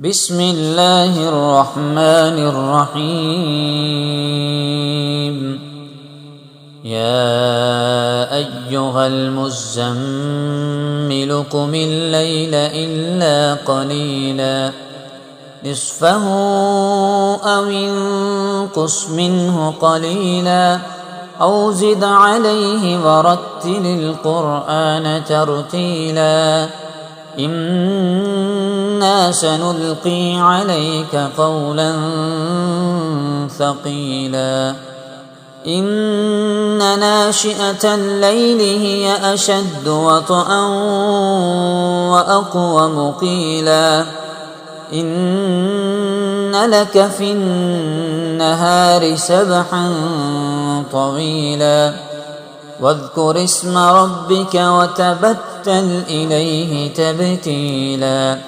بسم الله الرحمن الرحيم. يا أيها المزمل قم الليل إلا قليلا نصفه أو انقص منه قليلا أو زد عليه ورتل القرآن ترتيلا إنا سنلقي عليك قولا ثقيلا إن ناشئة الليل هي أشد وطئا وأقوم قيلا إن لك في النهار سبحا طويلا واذكر اسم ربك وتبتل إليه تبتيلا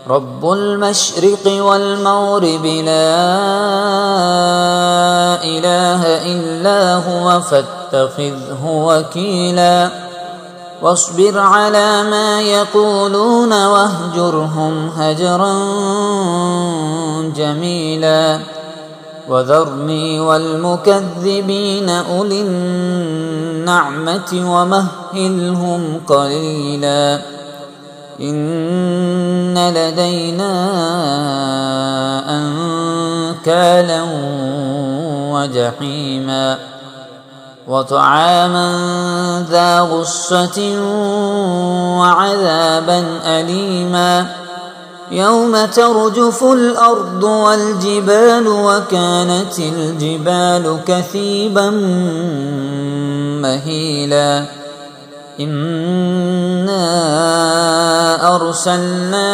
رب المشرق والمغرب لا إله إلا هو فاتخذه وكيلا واصبر على ما يقولون واهجرهم هجرا جميلا وذرني والمكذبين أولي النعمة ومهلهم قليلا إن لدينا أنكالا وجحيما وطعاما ذا غصة وعذابا أليما يوم ترجف الأرض والجبال وكانت الجبال كثيبا مهيلا إنا أرسلنا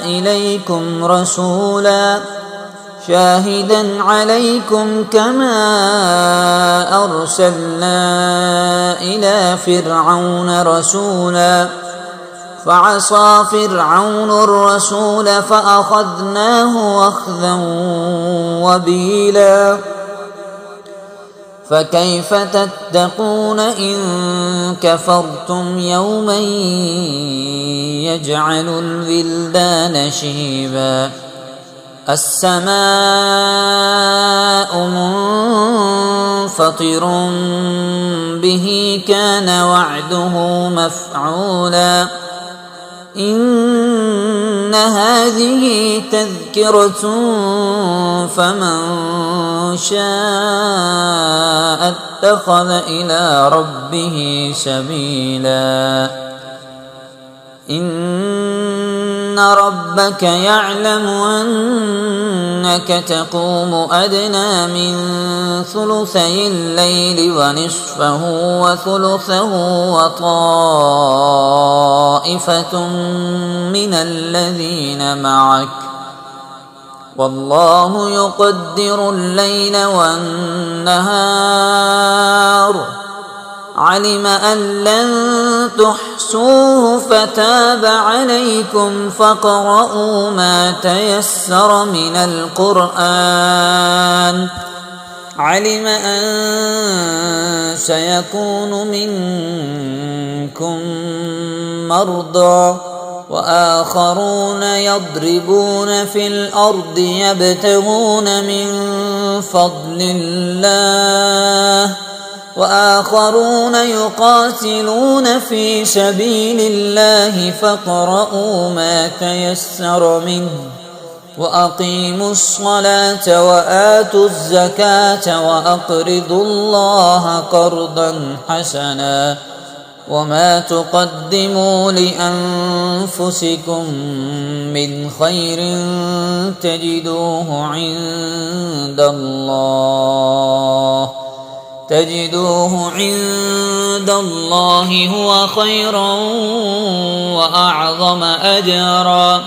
إليكم رسولا شاهدا عليكم كما أرسلنا إلى فرعون رسولا فعصى فرعون الرسول فأخذناه أخذا وبيلا فكيف تتقون إن كفرتم يوما يجعل الولدان شيبا السماء منفطر به كان وعده مفعولا إن هذه تذكرة فمن شاء اتخذ إلى ربه سبيلا إن ربك يعلم أنك تقوم أدنى من ثلثي الليل ونصفه وثلثه وطائفة من الذين معك والله يقدر الليل والنهار علم أن لن تحصوه فتاب عليكم فاقرؤوا ما تيسر من القرآن علم أن سيكون منكم مرضى وآخرون يضربون في الأرض يبتغون من فضل الله وآخرون يقاتلون في سبيل الله فاقرؤوا ما تيسر منه وأقيموا الصلاة وآتوا الزكاة وأقرضوا الله قرضا حسنا وما تقدموا لأنفسكم من خير تجدوه عند الله هو خيرا وأعظم أجرا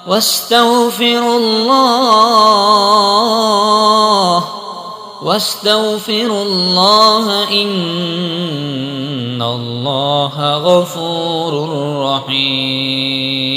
واستغفروا الله إن الله غفور رحيم.